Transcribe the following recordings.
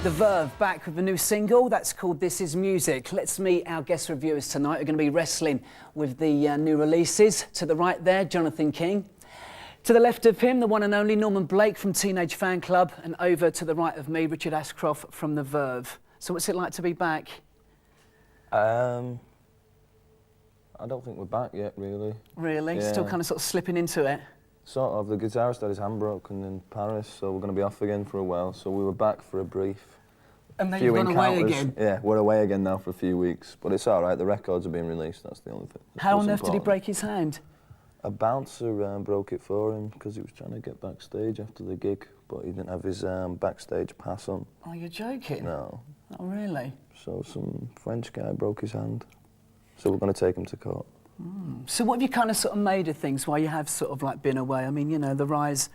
The Verve back with a new single that's called This Is Music. Let's meet our guest reviewers tonight. We're going to be wrestling with the new releases. To the right there, Jonathan King. To the left of him, the one and only Norman Blake from Teenage Fanclub. And over to the right of me, Richard Ashcroft from The Verve. So what's it like to be back? I don't think we're back yet, really. Really? Yeah. Still kind of sort of slipping into it? Sort of. The guitarist had his hand broken in Paris, so we're going to be off again for a while. So we were back for a brief. And then you've gone away again? Yeah, we're away again now for a few weeks. But it's all right, the records are being released, that's the only thing. How on earth did he break his hand? A bouncer broke it for him because he was trying to get backstage after the gig, but he didn't have his backstage pass on. Oh, you're joking? No. Oh, really? So some French guy broke his hand. So we're going to take him to court. So what have you kind of sort of made of things while you have sort of like been away? I mean, you know, the rise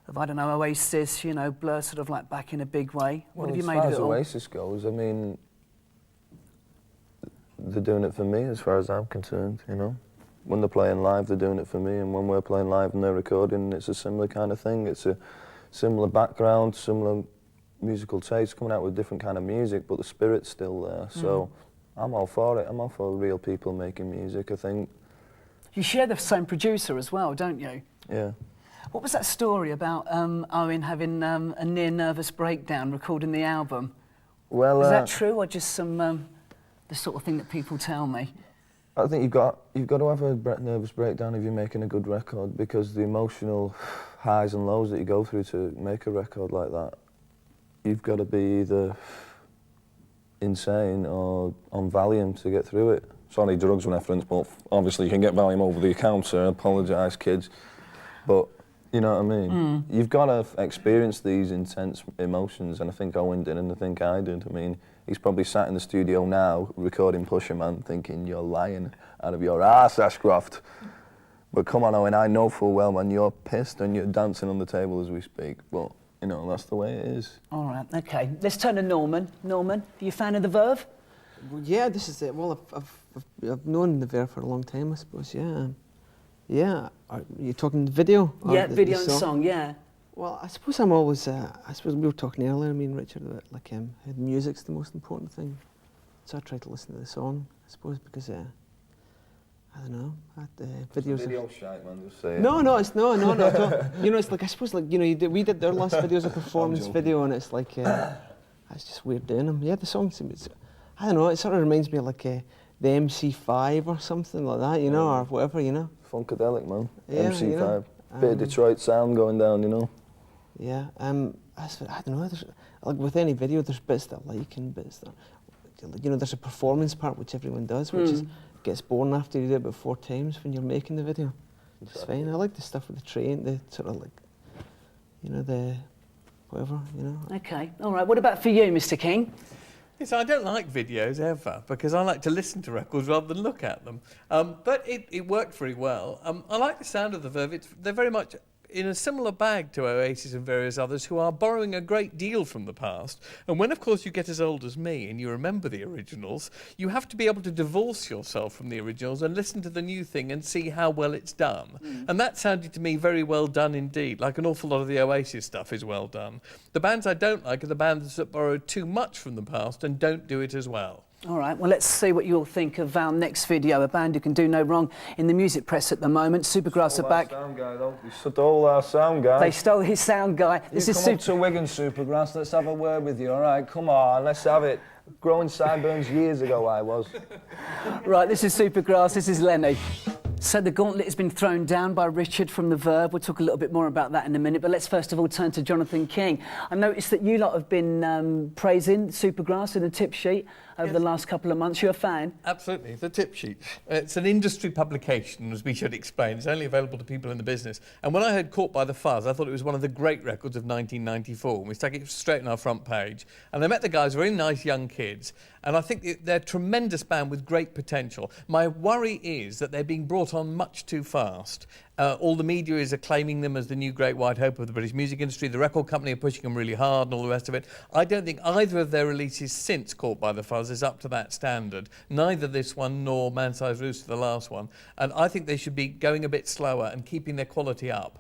of, I don't know, Oasis, you know, Blur sort of like back in a big way. What have you made of it all? As far as Oasis goes, I mean, they're doing it for me as far as I'm concerned, you know. When they're playing live, they're doing it for me, and when we're playing live and they're recording, it's a similar kind of thing. It's a similar background, similar musical taste, coming out with different kind of music, but the spirit's still there. So I'm all for it. I'm all for real people making music, I think. You share the same producer as well, don't you? Yeah. What was that story about Owen having a near nervous breakdown recording the album? Well, is that true, or just some the sort of thing that people tell me? I think you've got to have a nervous breakdown if you're making a good record, because the emotional highs and lows that you go through to make a record like that, you've got to be either insane or on Valium to get through it. Sorry, drugs reference, but obviously you can get Valium over the counter. I apologise, kids. But you know what I mean? You've got to experience these intense emotions, and I think Owen did, and I think I did. I mean, he's probably sat in the studio now recording Pusher Man thinking, you're lying out of your ass, Ashcroft. But come on, Owen, I know full well, man, you're pissed and you're dancing on the table as we speak. But, you know, that's the way it is. All right, OK. Let's turn to Norman. Norman, are you a fan of The Verve? Well, yeah, this is it. Well, I've known The Verve for a long time, I suppose, yeah. Yeah, are you talking video? Yeah, video and song, yeah. Well, I suppose I'm always, I suppose we were talking earlier, I mean, Richard, about like how music's the most important thing. So I try to listen to the song, I suppose, because, I don't know, videos... Video shite, man, just say it. No, it's no. You know, it's like, I suppose, like, you know, we did their last videos, a performance video, and it's like, it's just weird doing them. Yeah, the song, I don't know, it sort of reminds me of like the MC5 or something like that, you know, or whatever, you know. Funkadelic, man. Yeah, MC5. you know, Bit of Detroit sound going down, you know. Yeah, I don't know, like with any video, there's bits that I like and bits that, you know, there's a performance part which everyone does, which gets boring after you do it about 4 times when you're making the video. It's fine. I like the stuff with the train, the sort of like, you know, the whatever, you know. OK, all right. What about for you, Mr. King? Yes, I don't like videos ever, because I like to listen to records rather than look at them. But it worked very well. I like the sound of the Verve. They're very much in a similar bag to Oasis and various others who are borrowing a great deal from the past. And when, of course, you get as old as me and you remember the originals, you have to be able to divorce yourself from the originals and listen to the new thing and see how well it's done. And that sounded to me very well done indeed, like an awful lot of the Oasis stuff is well done. The bands I don't like are the bands that borrow too much from the past and don't do it as well. All right, well, let's see what you'll think of our next video, a band who can do no wrong in the music press at the moment. Supergrass are back. Sound guy, though. He stole our sound guy. They stole his sound guy. This is come up to Wigan, Supergrass. Let's have a word with you, all right? Come on, let's have it. Growing sideburns years ago, I was. Right, this is Supergrass, this is Lenny. So the gauntlet has been thrown down by Richard from The Verve. We'll talk a little bit more about that in a minute, but let's first of all turn to Jonathan King. I noticed that you lot have been praising Supergrass in the tip sheet over the last couple of months. You're a fan? Absolutely, the tip sheet. It's an industry publication, as we should explain. It's only available to people in the business. And when I heard Caught by the Fuzz, I thought it was one of the great records of 1994. And we stuck it straight on our front page. And I met the guys, very nice young kids. And I think they're a tremendous band with great potential. My worry is that they're being brought on much too fast. All the media is acclaiming them as the new great white hope of the British music industry. The record company are pushing them really hard and all the rest of it. I don't think either of their releases since Caught by the Fuzz is up to that standard. Neither this one nor Man-Sized Rooster, the last one. And I think they should be going a bit slower and keeping their quality up.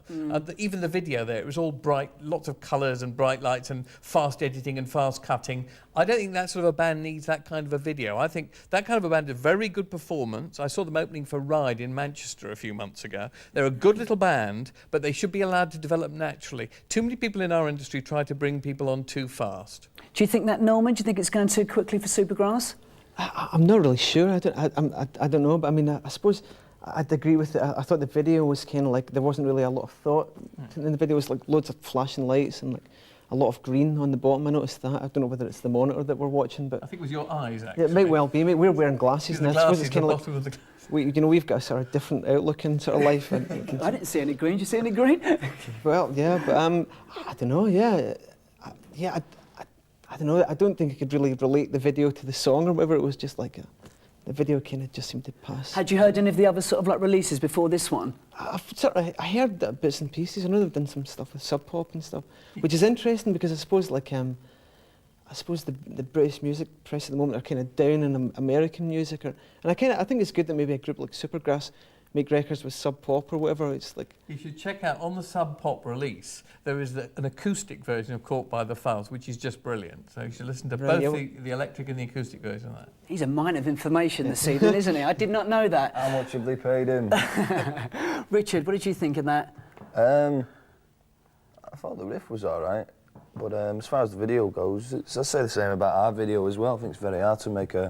Even the video there, it was all bright, lots of colours and bright lights and fast editing and fast cutting. I don't think that sort of a band needs that kind of a video. I think that kind of a band is a very good performance. I saw them opening for Ride in Manchester a few months ago. They're a good little band, but they should be allowed to develop naturally. Too many people in our industry try to bring people on too fast. Do you think that, Norman? Do you think it's going too quickly for Supergrass? I'm not really sure. I don't know, but I mean, I suppose I'd agree with it. I thought the video was kind of like there wasn't really a lot of thought in the video. It was like loads of flashing lights and like a lot of green on the bottom. I noticed that. I don't know whether it's the monitor that we're watching, but I think it was your eyes, actually. Yeah, it might well be. We're wearing glasses, and I suppose it's kind of like we've got a sort of different outlook in sort of life. I didn't see any green. Did you see any green? Well, yeah, but I don't know. Yeah, I don't know. I don't think I could really relate the video to the song or whatever. It was just like the video kind of just seemed to pass. Had you heard any of the other sort of like releases before this one? I heard that bits and pieces. I know they've done some stuff with Sub Pop and stuff, which is interesting because I suppose like the British music press at the moment are kind of down on American music, and I think it's good that maybe a group like Supergrass make records with Sub Pop or whatever. It's like you should check out on the Sub Pop release. There is an acoustic version of Caught by the Fuzz, which is just brilliant. So you should listen to both the electric and the acoustic version of that. He's a mine of information this evening, isn't he? I did not know that. How much have they paid him? Richard, what did you think of that? I thought the riff was all right, but as far as the video goes, I say the same about our video as well. I think it's very hard to make I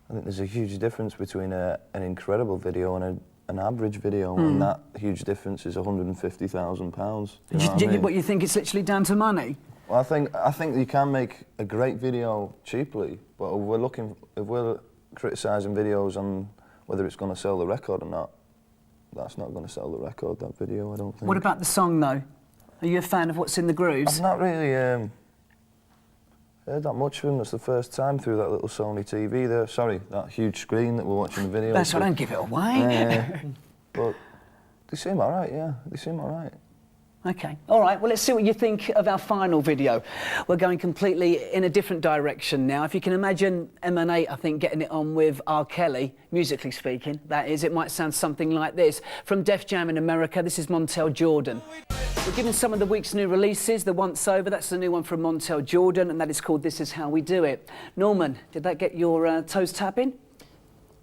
think there's a huge difference between an incredible video and an average video, and that huge difference is £150,000. What you think it's literally down to money? Well, I think you can make a great video cheaply, but if we're criticising videos on whether it's going to sell the record or not, that's not going to sell the record. That video, I don't think. What about the song though? Are you a fan of What's in the Grooves? I've not really heard that much of them. It's the first time through that little Sony TV there. Sorry, that huge screen that we're watching the video. That's what I don't give it away. But they seem all right, yeah. They seem all right. Okay, all right, well, let's see what you think of our final video. We're going completely in a different direction now. If you can imagine M&A, I think, getting it on with R. Kelly, musically speaking, that is, it might sound something like this. From Def Jam in America, this is Montel Jordan. We're giving some of the week's new releases, the Once Over, that's the new one from Montel Jordan, and that is called This Is How We Do It. Norman, did that get your toes tapping?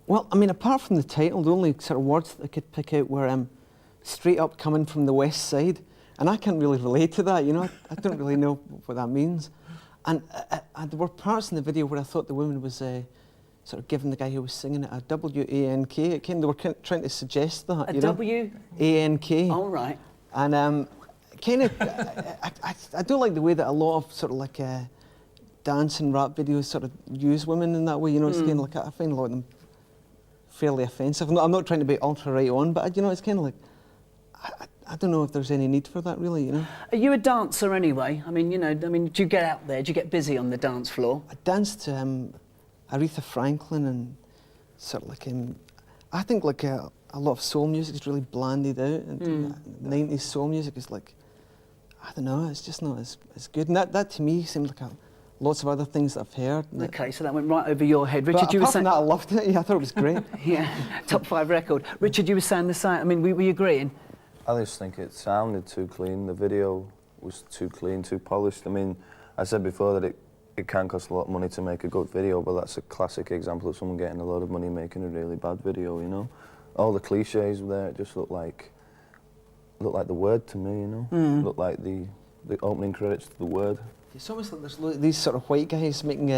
Well, I mean, apart from the title, the only sort of words that I could pick out were straight up coming from the west side. And I can't really relate to that, you know. I don't really know what that means. And there were parts in the video where I thought the woman was sort of giving the guy who was singing it a W-A-N-K. They were kind of suggest that, you know. W-A-N-K. All right. And kind of, I don't like the way that a lot of sort of like dance and rap videos sort of use women in that way, you know. It's kind of like, I find a lot of them fairly offensive. I'm not trying to be ultra right on, but, you know, it's kind of like, I don't know if there's any need for that, really, you know. Are you a dancer anyway? I mean, you know, do you get out there? Do you get busy on the dance floor? I danced to Aretha Franklin and sort of like, I think like a lot of soul music is really blanded out, and 90s soul music is like, I don't know, it's just not as good. And that to me seemed like lots of other things that I've heard. Okay, so that went right over your head. Richard, you were saying... Apart from that, I loved it. Yeah, I thought it was great. Yeah, top 5 record. Richard, you were saying the same. I mean, were you agreeing? I just think it sounded too clean. The video was too clean, too polished. I mean, I said before that it can cost a lot of money to make a good video, but that's a classic example of someone getting a lot of money making a really bad video, you know? All the cliches were there, it just looked like the Word to me, you know? Looked like the opening credits to the Word. It's almost like there's these sort of white guys making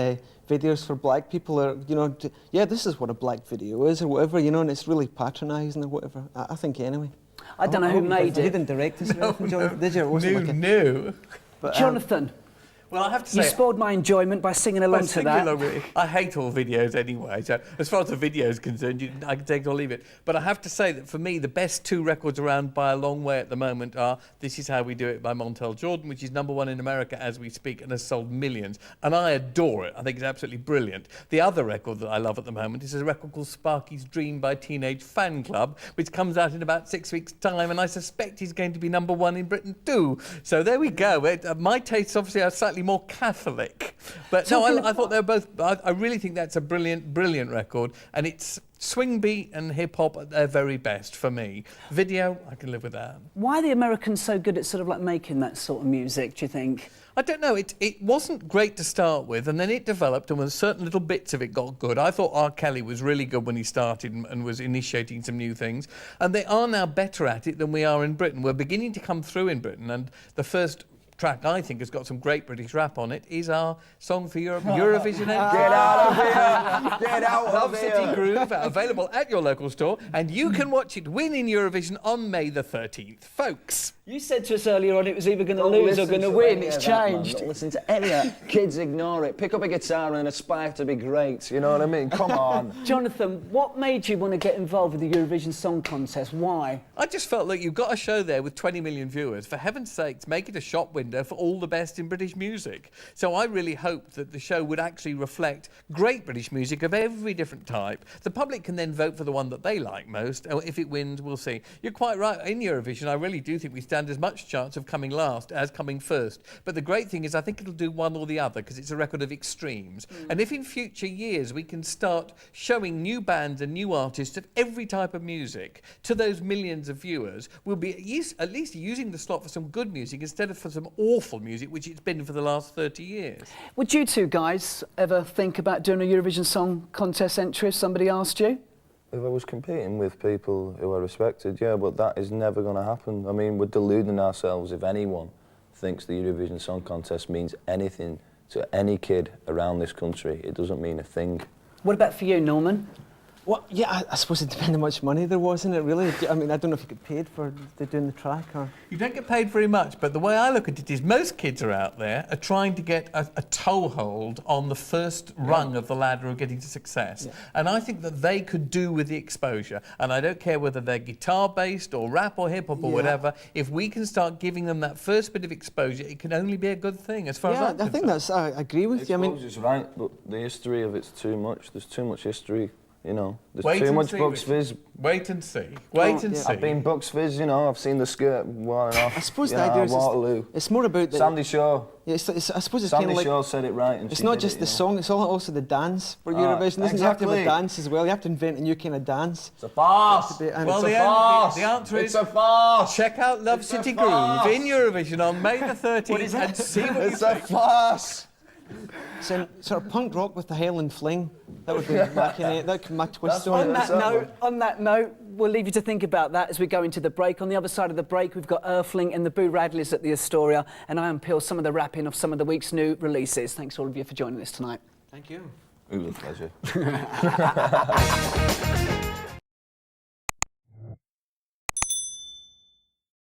videos for black people, or, you know, yeah, this is what a black video is, or whatever, you know, and it's really patronising or whatever, I think anyway. I don't know who made it. You didn't direct this, Jonathan, did you? No. But, Jonathan. Well, I have to You say, spoiled my enjoyment by singing along to that. I hate all videos anyway, so as far as the video is concerned, I can take it or leave it. But I have to say that for me, the best two records around by a long way at the moment are This Is How We Do It by Montel Jordan, which is #1 in America as we speak and has sold millions. And I adore it. I think it's absolutely brilliant. The other record that I love at the moment is a record called Sparky's Dream by Teenage Fanclub, which comes out in about 6 weeks' time, and I suspect is going to be #1 in Britain too. So there we go. My tastes obviously are slightly more Catholic, but no, I thought they were both. I really think that's a brilliant record, and it's swing beat and hip hop at their very best for me. Video, I can live with that. Why are the Americans so good at sort of like making that sort of music, do you think? I don't know, it wasn't great to start with, and then it developed, and when certain little bits of it got good. I thought R. Kelly was really good when he started and was initiating some new things, and they are now better at it than we are in Britain. We're beginning to come through in Britain, and the first track I think has got some great British rap on it is our song for Eurovision. Get out of here! Get out Love of City here! Groove, available at your local store, and you can watch it win in Eurovision on May the 13th, folks. You said to us earlier on it was either going to lose or going to win. It's changed. Don't listen to any of that. Kids ignore it. Pick up a guitar and aspire to be great. You know what I mean? Come on. Jonathan, what made you want to get involved with the Eurovision Song Contest? Why? I just felt like you've got a show there with 20 million viewers. For heaven's sakes, make it a shop window for all the best in British music. So I really hoped that the show would actually reflect great British music of every different type. The public can then vote for the one that they like most. If it wins, we'll see. You're quite right. In Eurovision, I really do think we stand as much chance of coming last as coming first. But the great thing is I think it'll do one or the other because it's a record of extremes. And if in future years we can start showing new bands and new artists of every type of music to those millions of viewers, we'll be at least using the slot for some good music instead of for some awful music, which it's been for the last 30 years. Would you two guys ever think about doing a Eurovision Song Contest entry if somebody asked you? If I was competing with people who are respected, yeah, but that is never going to happen. I mean, we're deluding ourselves if anyone thinks the Eurovision Song Contest means anything to any kid around this country. It doesn't mean a thing. What about for you, Norman? Well, yeah, I suppose it depends how much money there was in it, really. I mean, I don't know if you get paid for doing the track or... You don't get paid very much, but the way I look at it is most kids are out there are trying to get a toehold on the first rung of the ladder of getting to success. Yeah. And I think that they could do with the exposure. And I don't care whether they're guitar-based or rap or hip-hop or whatever. If we can start giving them that first bit of exposure, it can only be a good thing, as far as I'm concerned. I think that's... I agree with you. I mean, Exposure's right, but the history of it's too much. There's too much history. You know, there's Wait too much see, Bucks Fizz. Wait and see. Wait and see. I've been Bucks Fizz, you know, I've seen the skirt wearing off. I suppose the idea is Waterloo. it's more about the... Sandy Shaw. Yeah, I suppose it's kind Sandy of like... Shaw said it right. And It's she not did just it, the you know. song, it's also the dance for Eurovision. Doesn't have to have a exactly. dance as well. You have to invent a new kind of dance. It's a farce. Well, It's a farce. the answer is... It's a farce. Check out Love It's a City Groove farce. in Eurovision on May the 13th and see what you It's a think. farce. So, sort of punk rock with the Highland fling. That would be that could my twist on it. On that note, we'll leave you to think about that as we go into the break. On the other side of the break, we've got Earthling and the Boo Radleys at the Astoria, and I unpeel some of the wrapping of some of the week's new releases. Thanks all of you for joining us tonight. Thank you. It was a pleasure.